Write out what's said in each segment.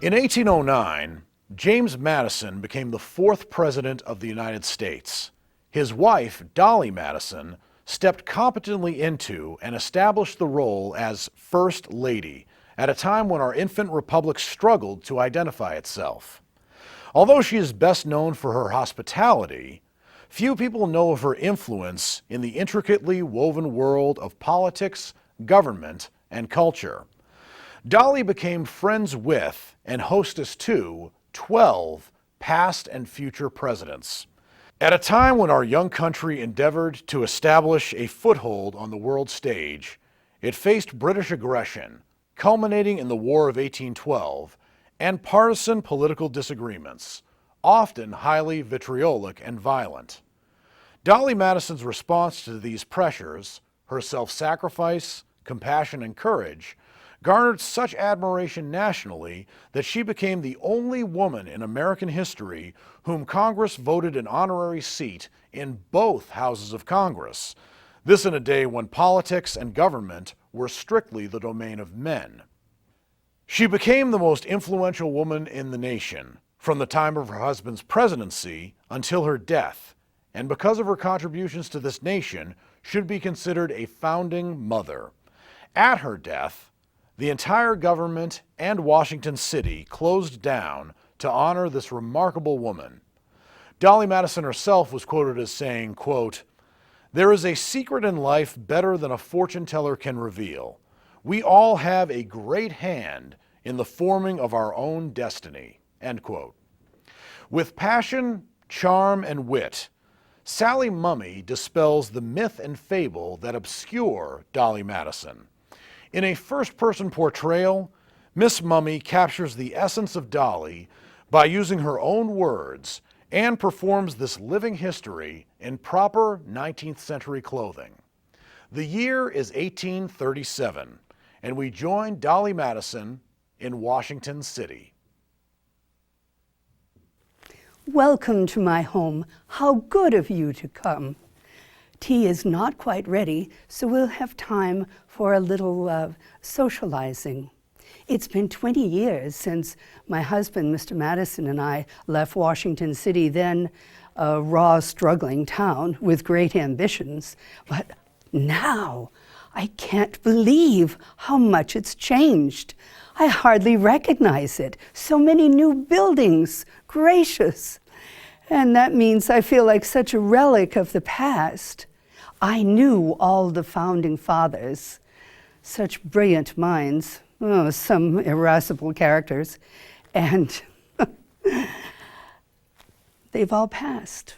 In 1809, James Madison became the fourth president of the United States. His wife, Dolley Madison, stepped competently into and established the role as First Lady at a time when our infant republic struggled to identify itself. Although she is best known for her hospitality, few people know of her influence in the intricately woven world of politics, government, and culture. Dolley became friends with and hostess to 12 past and future presidents. At a time when our young country endeavored to establish a foothold on the world stage, it faced British aggression, culminating in the War of 1812, and partisan political disagreements, often highly vitriolic and violent. Dolley Madison's response to these pressures, her self-sacrifice, compassion, and courage, garnered such admiration nationally that she became the only woman in American history whom Congress voted an honorary seat in both houses of Congress. This in a day when politics and government were strictly the domain of men. She became the most influential woman in the nation from the time of her husband's presidency until her death, and because of her contributions to this nation, should be considered a founding mother. At her death, the entire government and Washington City closed down to honor this remarkable woman. Dolley Madison herself was quoted as saying, quote, "There is a secret in life better than a fortune teller can reveal. We all have a great hand in the forming of our own destiny." End quote. With passion, charm, and wit, Sally Mumme dispels the myth and fable that obscure Dolley Madison. In a first-person portrayal, Miss Mumme captures the essence of Dolley by using her own words and performs this living history in proper 19th century clothing. The year is 1837, and we join Dolley Madison in Washington City. Welcome to my home. How good of you to come. Tea is not quite ready, so we'll have time for a little socializing. It's been 20 years since my husband, Mr. Madison, and I left Washington City, then a raw, struggling town with great ambitions. But now, I can't believe how much it's changed. I hardly recognize it. So many new buildings, gracious. And that means I feel like such a relic of the past. I knew all the founding fathers, such brilliant minds, some irascible characters, and they've all passed.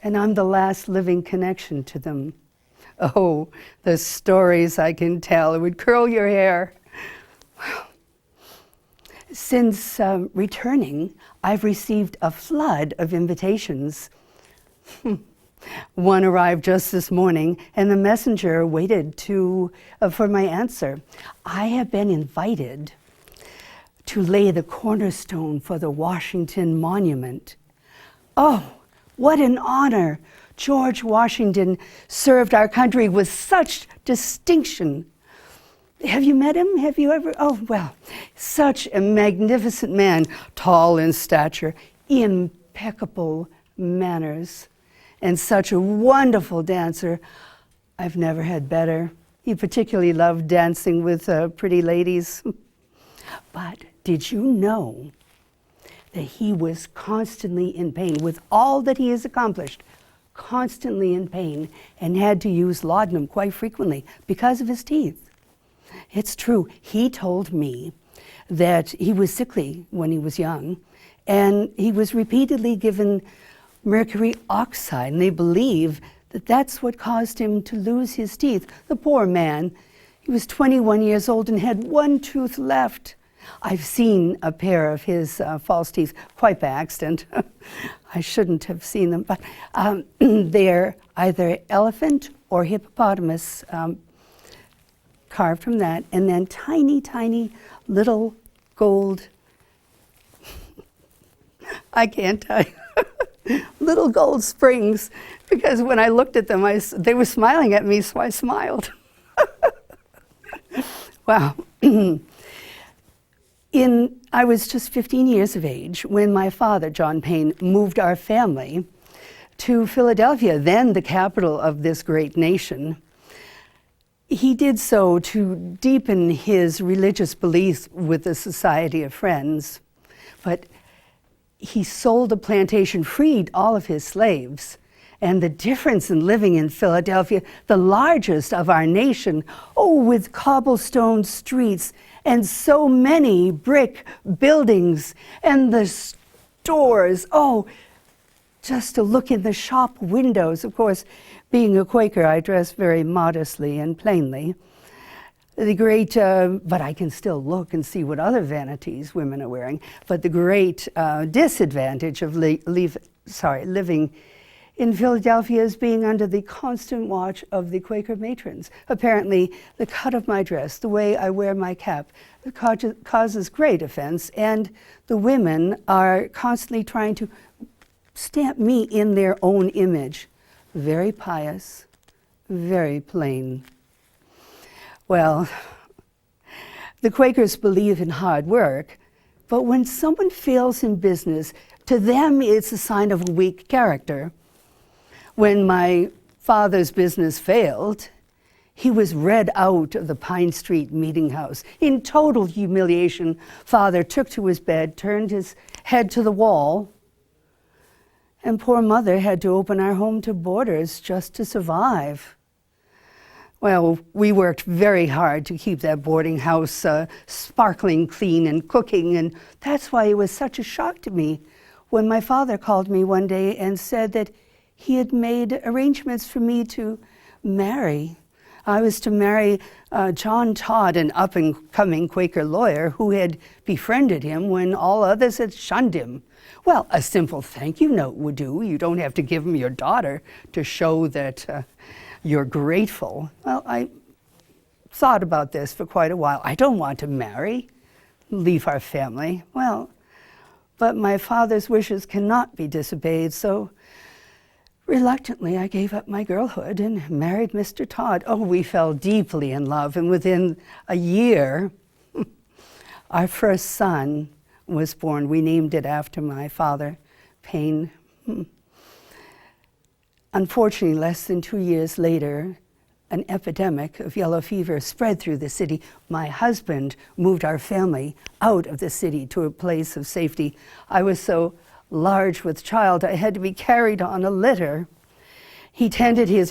And I'm the last living connection to them. Oh, the stories I can tell. It would curl your hair. Since returning, I've received a flood of invitations. One arrived just this morning, and the messenger waited for my answer. I have been invited to lay the cornerstone for the Washington Monument. Oh, what an honor! George Washington served our country with such distinction. Have you met him? Have you ever? Oh, well, such a magnificent man, tall in stature, impeccable manners, and such a wonderful dancer. I've never had better. He particularly loved dancing with pretty ladies. But did you know that he was constantly in pain with all that he has accomplished, constantly in pain, and had to use laudanum quite frequently because of his teeth? It's true. He told me that he was sickly when he was young, and he was repeatedly given mercury oxide, and they believe that that's what caused him to lose his teeth. The poor man, he was 21 years old and had one tooth left. I've seen a pair of his false teeth, quite by accident. I shouldn't have seen them, but they're either elephant or hippopotamus carved from that, and then tiny, tiny little gold, I can't tell you, little gold springs, because when I looked at them, they were smiling at me, so I smiled. Wow. In I was just 15 years of age when my father, John Payne, moved our family to Philadelphia, then the capital of this great nation. He did so to deepen his religious beliefs with the Society of Friends, but he sold the plantation, freed all of his slaves, and the difference in living in Philadelphia, the largest of our nation, with cobblestone streets and so many brick buildings and the stores, just to look in the shop windows. Of course, being a Quaker, I dress very modestly and plainly. The great, but I can still look and see what other vanities women are wearing. But the great disadvantage of living in Philadelphia is being under the constant watch of the Quaker matrons. Apparently, the cut of my dress, the way I wear my cap, causes great offense, and the women are constantly trying to stamp me in their own image. Very pious, very plain. Well, the Quakers believe in hard work, but when someone fails in business, to them it's a sign of a weak character. When my father's business failed, he was read out of the Pine Street meeting house. In total humiliation, Father took to his bed, turned his head to the wall, and poor Mother had to open our home to boarders just to survive. Well, we worked very hard to keep that boarding house sparkling clean and cooking, and that's why it was such a shock to me when my father called me one day and said that he had made arrangements for me to marry. I was to marry John Todd, an up-and-coming Quaker lawyer who had befriended him when all others had shunned him. Well, a simple thank you note would do. You don't have to give him your daughter to show that you're grateful. Well, I thought about this for quite a while. I don't want to marry, leave our family. Well, but my father's wishes cannot be disobeyed, so reluctantly I gave up my girlhood and married Mr. Todd. We fell deeply in love, and within a year, our first son was born. We named it after my father, Payne. Unfortunately, less than 2 years later, an epidemic of yellow fever spread through the city. My husband moved our family out of the city to a place of safety. I was so large with child, I had to be carried on a litter. He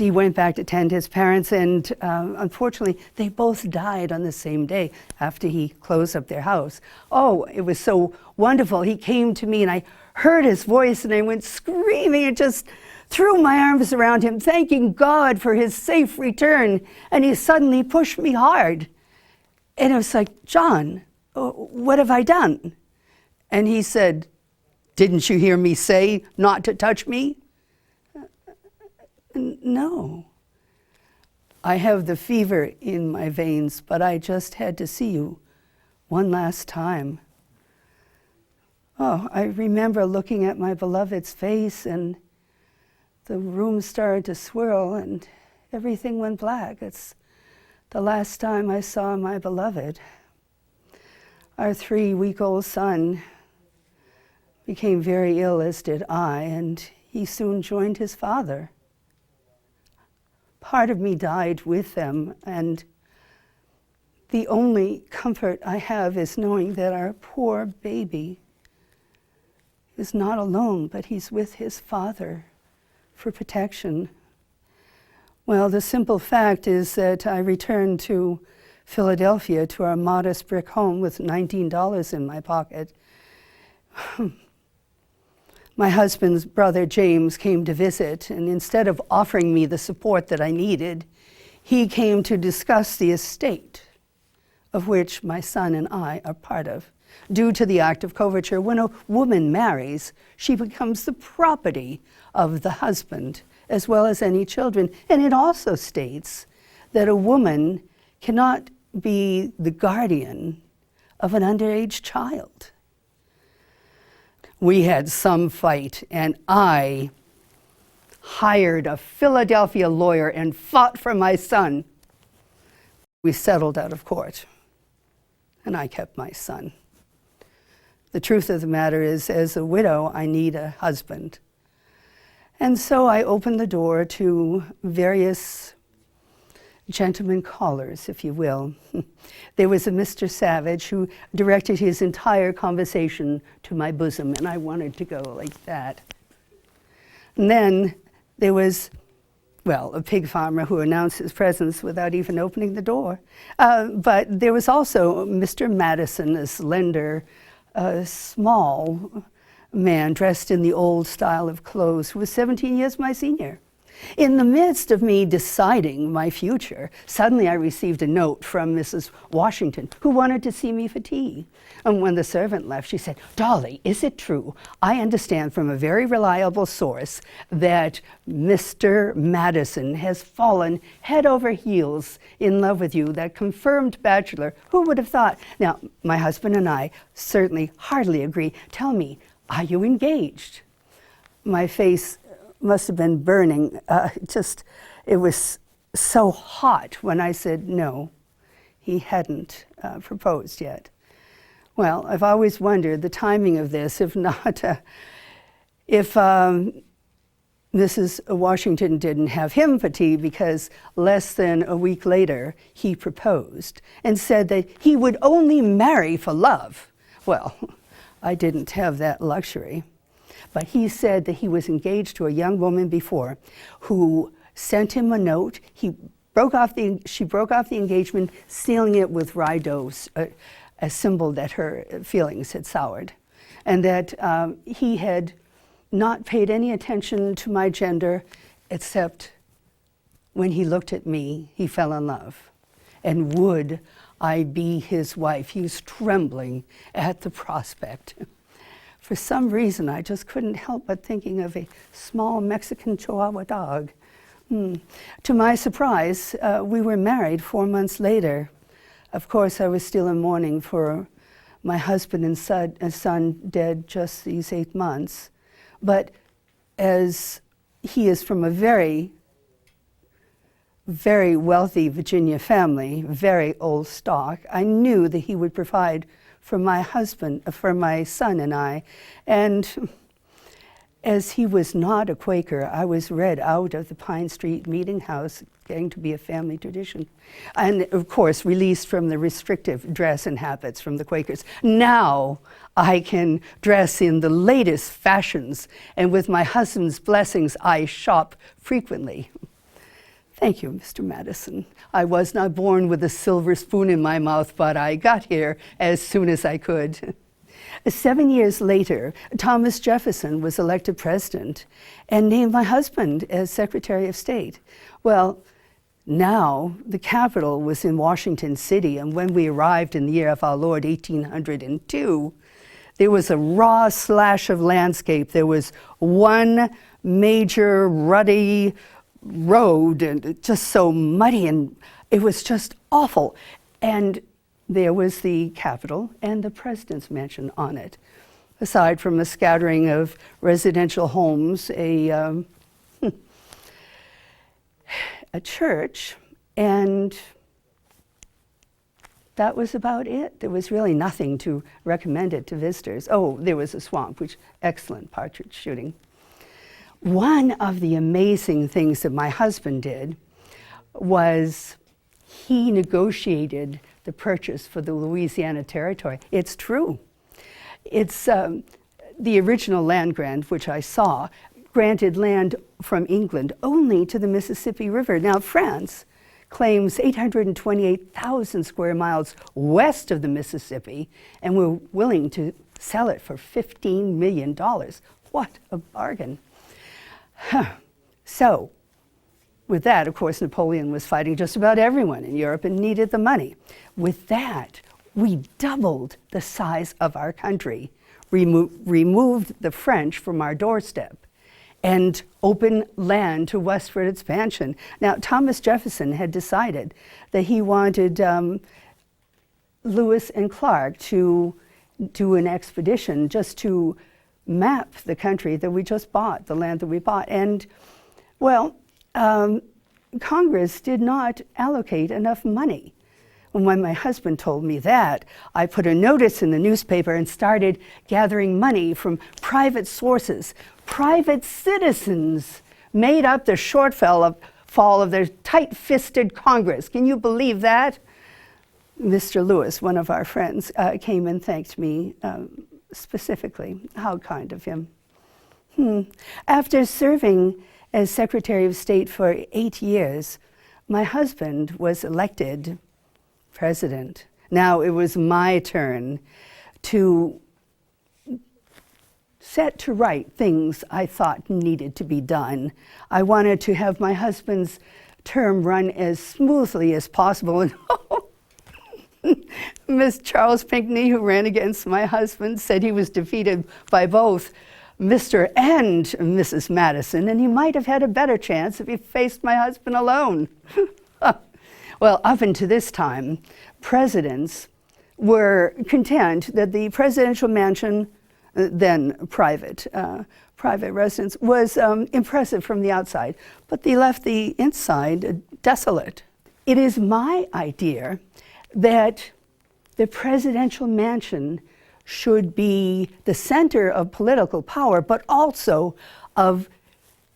went back to tend his parents, and unfortunately, they both died on the same day after he closed up their house. It was so wonderful. He came to me, and I heard his voice, and I went screaming and just threw my arms around him, thanking God for his safe return, and he suddenly pushed me hard. And I was like, John, what have I done? And he said, didn't you hear me say not to touch me? No. I have the fever in my veins, but I just had to see you one last time. I remember looking at my beloved's face, and the room started to swirl and everything went black. It's the last time I saw my beloved. Our 3-week-old son became very ill, as did I, and he soon joined his father. Part of me died with them, and the only comfort I have is knowing that our poor baby is not alone, but he's with his father for protection. Well, the simple fact is that I returned to Philadelphia to our modest brick home with $19 in my pocket. My husband's brother, James, came to visit, and instead of offering me the support that I needed, he came to discuss the estate of which my son and I are part of. Due to the act of coverture, when a woman marries, she becomes the property of the husband, as well as any children. And it also states that a woman cannot be the guardian of an underage child. We had some fight, and I hired a Philadelphia lawyer and fought for my son. We settled out of court, and I kept my son. The truth of the matter is, as a widow, I need a husband. And so I opened the door to various gentlemen callers, if you will. There was a Mr. Savage who directed his entire conversation to my bosom, and I wanted to go like that. And then there was, well, a pig farmer who announced his presence without even opening the door. But there was also Mr. Madison, a slender, small man dressed in the old style of clothes, who was 17 years my senior. In the midst of me deciding my future, suddenly I received a note from Mrs. Washington, who wanted to see me for tea. And when the servant left, she said, "Dolly, is it true? I understand from a very reliable source that Mr. Madison has fallen head over heels in love with you, that confirmed bachelor. Who would have thought?" Now, my husband and I certainly hardly agree. Tell me, are you engaged? My face must have been burning. It was so hot when I said no. He hadn't proposed yet. Well, I've always wondered the timing of this, if Mrs. Washington didn't have him for tea, because less than a week later he proposed and said that he would only marry for love. Well, I didn't have that luxury. But he said that he was engaged to a young woman before who sent him a note. She broke off the engagement, sealing it with rye dough, a symbol that her feelings had soured, and that he had not paid any attention to my gender, except when he looked at me, he fell in love. And would I be his wife? He was trembling at the prospect. For some reason, I just couldn't help but thinking of a small Mexican Chihuahua dog. To my surprise, we were married 4 months later. Of course, I was still in mourning for my husband and son dead just these 8 months. But as he is from a very, very wealthy Virginia family, very old stock, I knew that he would provide for my husband, for my son and I. And as he was not a Quaker, I was read out of the Pine Street Meeting House, getting to be a family tradition. And of course, released from the restrictive dress and habits from the Quakers. Now I can dress in the latest fashions, and with my husband's blessings, I shop frequently. Thank you, Mr. Madison. I was not born with a silver spoon in my mouth, but I got here as soon as I could. 7 years later, Thomas Jefferson was elected president and named my husband as Secretary of State. Well, now the capital was in Washington City, and when we arrived in the year of our Lord, 1802, there was a raw slash of landscape. There was one major ruddy road, and just so muddy, and it was just awful. And there was the Capitol and the President's Mansion on it. Aside from a scattering of residential homes, a church, and that was about it. There was really nothing to recommend it to visitors. Oh, there was a swamp, which excellent partridge shooting. One of the amazing things that my husband did was he negotiated the purchase for the Louisiana Territory. It's true. It's the original land grant, which I saw, granted land from England only to the Mississippi River. Now, France claims 828,000 square miles west of the Mississippi, and we're willing to sell it for $15 million. What a bargain. So, with that, of course, Napoleon was fighting just about everyone in Europe and needed the money. With that, we doubled the size of our country, removed the French from our doorstep, and opened land to westward expansion. Now, Thomas Jefferson had decided that he wanted Lewis and Clark to do an expedition just to map the country that we just bought, the land that we bought. And, well, Congress did not allocate enough money. And when my husband told me that, I put a notice in the newspaper and started gathering money from private sources. Private citizens made up the shortfall of their tight-fisted Congress. Can you believe that? Mr. Lewis, one of our friends, came and thanked me specifically. How kind of him. After serving as Secretary of State for 8 years, my husband was elected president. Now it was my turn to set to right things I thought needed to be done. I wanted to have my husband's term run as smoothly as possible. And Miss Charles Pinckney, who ran against my husband, said he was defeated by both Mr. and Mrs. Madison, and he might have had a better chance if he faced my husband alone. Well, up until this time, presidents were content that the presidential mansion, then private residence, was impressive from the outside, but they left the inside desolate. It is my idea that the presidential mansion should be the center of political power, but also of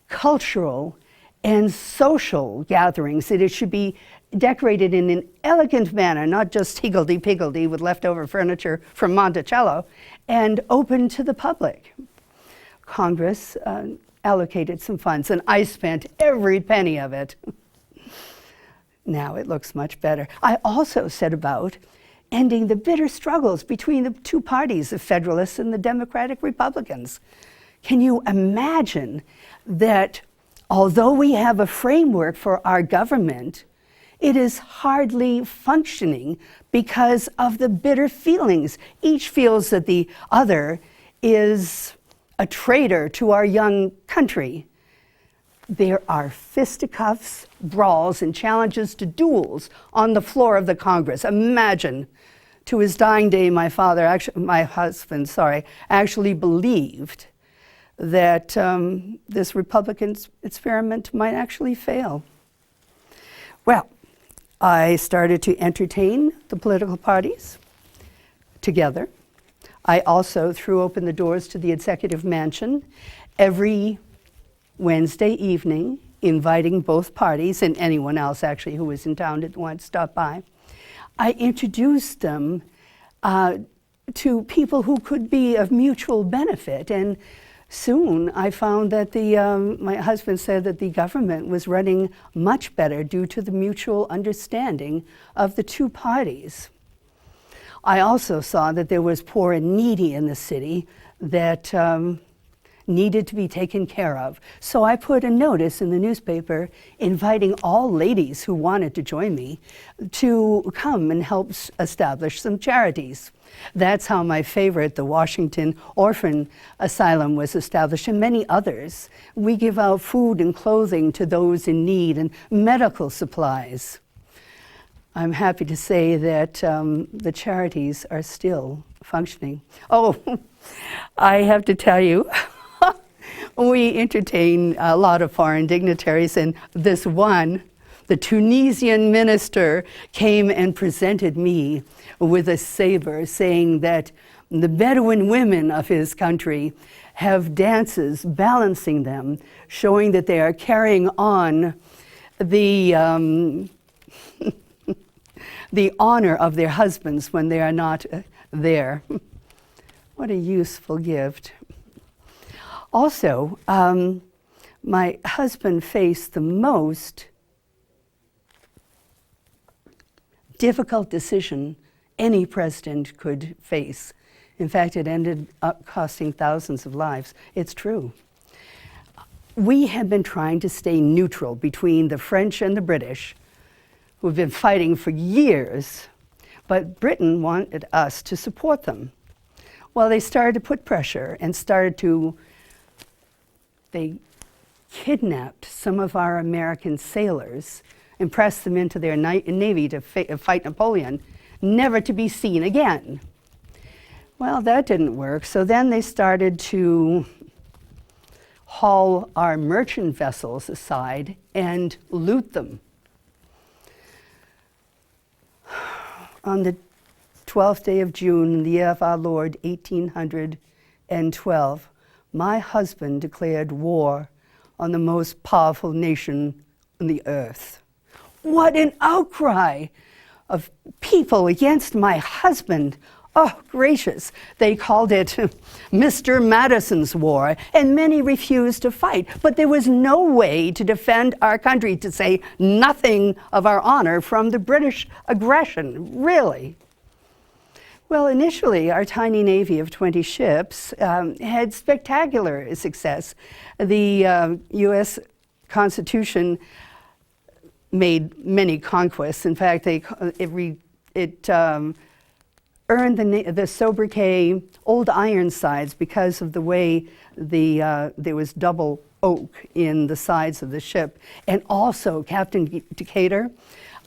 cultural and social gatherings, that it should be decorated in an elegant manner, not just higgledy-piggledy with leftover furniture from Monticello, and open to the public. Congress allocated some funds, and I spent every penny of it. Now it looks much better. I also set about ending the bitter struggles between the two parties, the Federalists and the Democratic Republicans. Can you imagine that although we have a framework for our government, it is hardly functioning because of the bitter feelings? Each feels that the other is a traitor to our young country. There are fisticuffs, brawls, and challenges to duels on the floor of the Congress. Imagine, to his dying day, my husband, actually believed that this Republican experiment might actually fail. Well, I started to entertain the political parties together. I also threw open the doors to the executive mansion every Wednesday evening, inviting both parties and anyone else actually who was in town that wanted to stop by. I introduced them to people who could be of mutual benefit, and soon I found that my husband said that the government was running much better due to the mutual understanding of the two parties. I also saw that there was poor and needy in the city that needed to be taken care of. So I put a notice in the newspaper inviting all ladies who wanted to join me to come and help establish some charities. That's how my favorite, the Washington Orphan Asylum, was established, and many others. We give out food and clothing to those in need and medical supplies. I'm happy to say that the charities are still functioning. Oh, I have to tell you, we entertain a lot of foreign dignitaries, and this one, the Tunisian minister, came and presented me with a saber, saying that the Bedouin women of his country have dances balancing them, showing that they are carrying on the the honor of their husbands when they are not there. What a useful gift. Also, my husband faced the most difficult decision any president could face. In fact, it ended up costing thousands of lives. It's true. We have been trying to stay neutral between the French and the British, who have been fighting for years, but Britain wanted us to support them. Well, they started to put pressure and they kidnapped some of our American sailors and pressed them into their navy to fight Napoleon, never to be seen again. Well, that didn't work, so then they started to haul our merchant vessels aside and loot them. on the 12th day of June, in the year of our Lord, 1812, my husband declared war on the most powerful nation on the earth. What an outcry of people against my husband. Oh, gracious. They called it Mr. Madison's War, and many refused to fight. But there was no way to defend our country, to say nothing of our honor from the British aggression, really. Well, initially, our tiny navy of 20 ships had spectacular success. The U.S. Constitution made many conquests. In fact, it earned the sobriquet Old Ironsides because of the way there was double oak in the sides of the ship. And also, Captain Decatur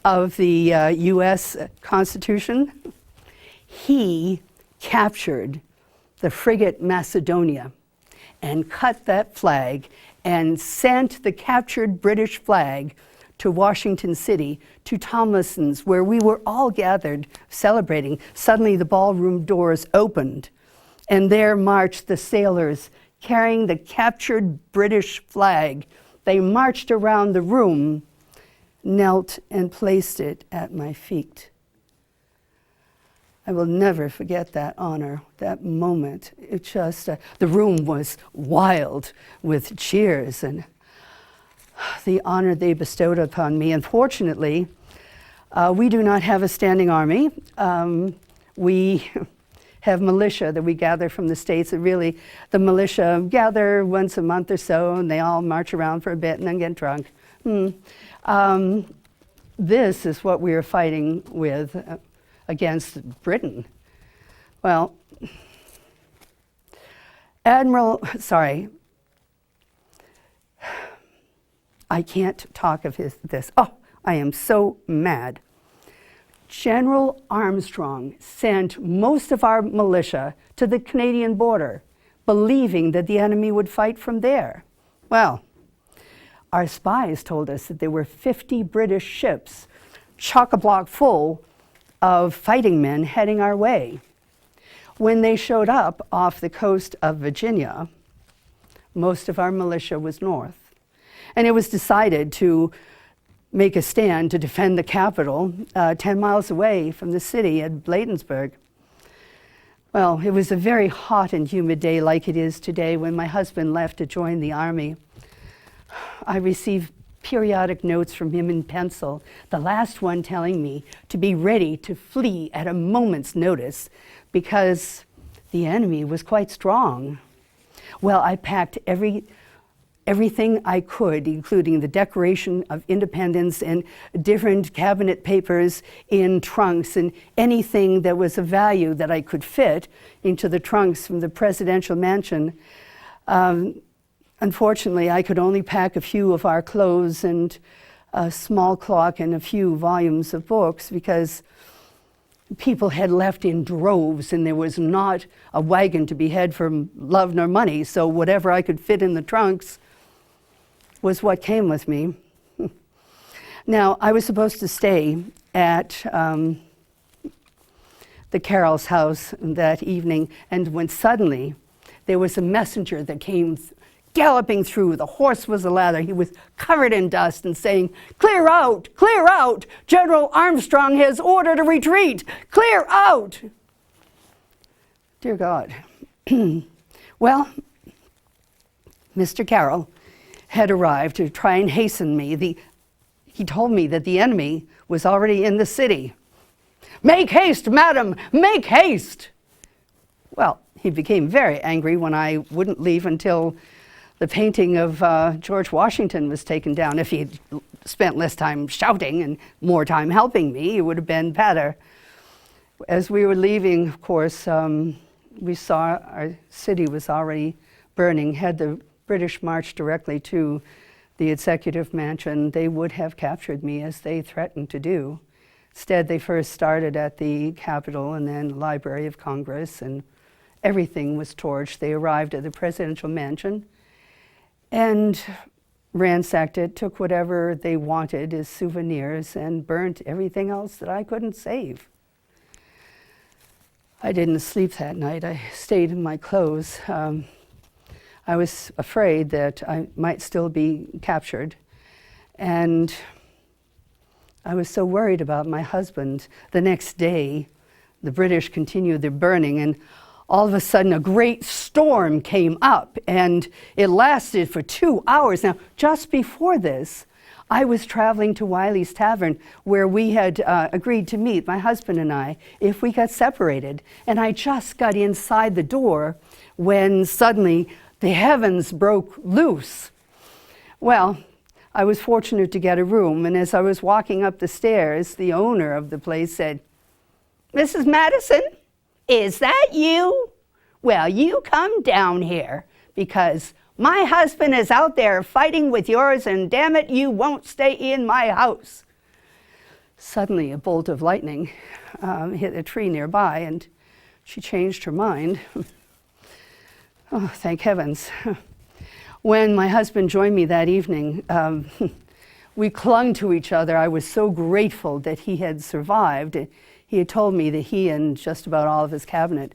of the U.S. Constitution, he captured the frigate Macedonia and cut that flag and sent the captured British flag to Washington City, to Tomlinson's, where we were all gathered celebrating. Suddenly the ballroom doors opened, and there marched the sailors carrying the captured British flag. They marched around the room, knelt, and placed it at my feet. I will never forget that honor, that moment. It just, the room was wild with cheers and the honor they bestowed upon me. Unfortunately, we do not have a standing army. We have militia that we gather from the States. And really, the militia gather once a month or so, and they all march around for a bit and then get drunk. This is what we are fighting with against Britain. Well, I can't talk of this. Oh, I am so mad. General Armstrong sent most of our militia to the Canadian border, believing that the enemy would fight from there. Well, our spies told us that there were 50 British ships, chock-a-block full of fighting men heading our way. When they showed up off the coast of Virginia, most of our militia was north. And it was decided to make a stand to defend the capital 10 miles away from the city at Bladensburg. Well, it was a very hot and humid day like it is today when my husband left to join the army. I received periodic notes from him in pencil, the last one telling me to be ready to flee at a moment's notice because the enemy was quite strong. Well, I packed everything I could, including the Declaration of Independence and different cabinet papers in trunks and anything that was of value that I could fit into the trunks from the presidential mansion. Unfortunately, I could only pack a few of our clothes and a small clock and a few volumes of books because people had left in droves and there was not a wagon to be had for love nor money, so whatever I could fit in the trunks was what came with me. Now, I was supposed to stay at the Carroll's house that evening, and when suddenly there was a messenger that came galloping through. The horse was a lather. He was covered in dust and saying, "Clear out! Clear out! General Armstrong has ordered a retreat! Clear out!" Dear God. Well, Mr. Carroll had arrived to try and hasten me. He told me that the enemy was already in the city. "Make haste, madam! Make haste!" Well, he became very angry when I wouldn't leave until the painting of George Washington was taken down. If he had spent less time shouting and more time helping me, it would have been better. As we were leaving, of course, we saw our city was already burning. Had the British marched directly to the executive mansion, they would have captured me as they threatened to do. Instead, they first started at the Capitol and then the Library of Congress, and everything was torched. They arrived at the presidential mansion and ransacked it, took whatever they wanted as souvenirs, and burnt everything else that I couldn't save. I didn't sleep that night. I stayed in my clothes. I was afraid that I might still be captured. And I was so worried about my husband. The next day, the British continued their burning, and all of a sudden a great storm came up, and it lasted for 2 hours. Now, just before this, I was traveling to Wiley's Tavern, where we had agreed to meet, my husband and I, if we got separated. And I just got inside the door when suddenly the heavens broke loose. Well, I was fortunate to get a room, and as I was walking up the stairs, the owner of the place said, "Mrs. Madison, is that you? Well, you come down here, because my husband is out there fighting with yours, and damn it, you won't stay in my house." Suddenly, a bolt of lightning hit a tree nearby, and she changed her mind. Oh, thank heavens. When my husband joined me that evening, we clung to each other. I was so grateful that he had survived. He had told me that he and just about all of his cabinet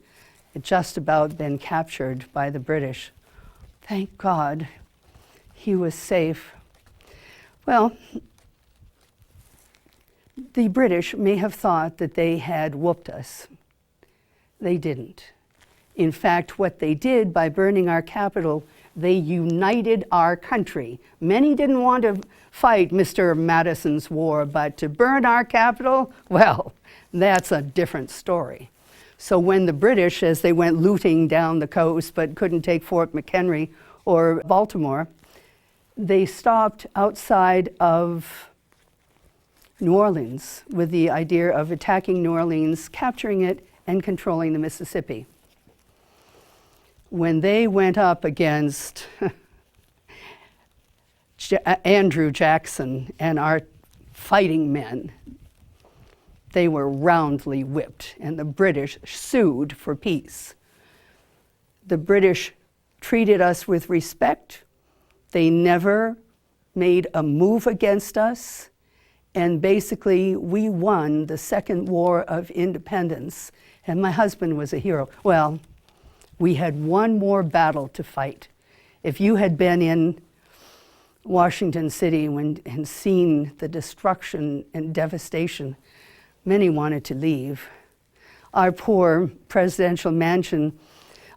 had just about been captured by the British. Thank God he was safe. Well, the British may have thought that they had whooped us. They didn't. In fact, what they did by burning our capital, they united our country. Many didn't want to fight Mr. Madison's war, but to burn our capital, well, that's a different story. So when the British, as they went looting down the coast but couldn't take Fort McHenry or Baltimore, they stopped outside of New Orleans with the idea of attacking New Orleans, capturing it, and controlling the Mississippi. When they went up against Andrew Jackson and our fighting men, they were roundly whipped, and the British sued for peace. The British treated us with respect. They never made a move against us, and basically we won the Second War of Independence, and my husband was a hero. Well, we had one more battle to fight. If you had been in Washington City and seen the destruction and devastation, many wanted to leave. Our poor presidential mansion,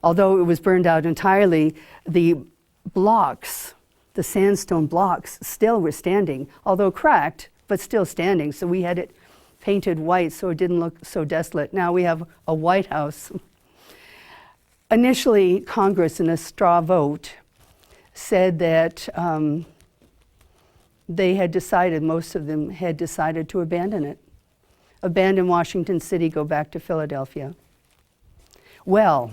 although it was burned out entirely, the blocks, the sandstone blocks, still were standing, although cracked, but still standing. So we had it painted white so it didn't look so desolate. Now we have a White House. Initially, Congress, in a straw vote, said that they had decided, most of them had decided to abandon it. Abandon Washington City, go back to Philadelphia. Well,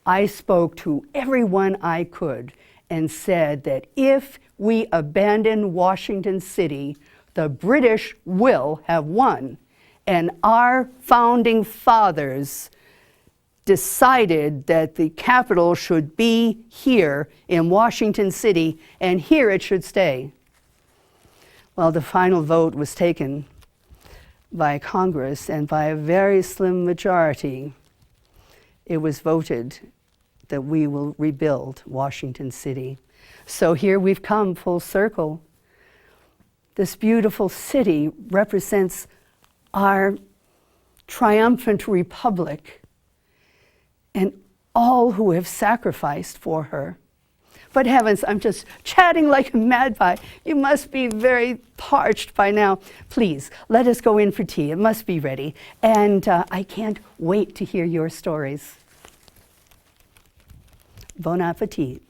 I spoke to everyone I could and said that if we abandon Washington City, the British will have won. And our founding fathers decided that the capital should be here in Washington City, and here it should stay. Well, the final vote was taken by Congress, and by a very slim majority, it was voted that we will rebuild Washington City. So here we've come full circle. This beautiful city represents our triumphant republic and all who have sacrificed for her. But heavens, I'm just chatting like a magpie. You must be very parched by now. Please, let us go in for tea. It must be ready. And I can't wait to hear your stories. Bon appetit.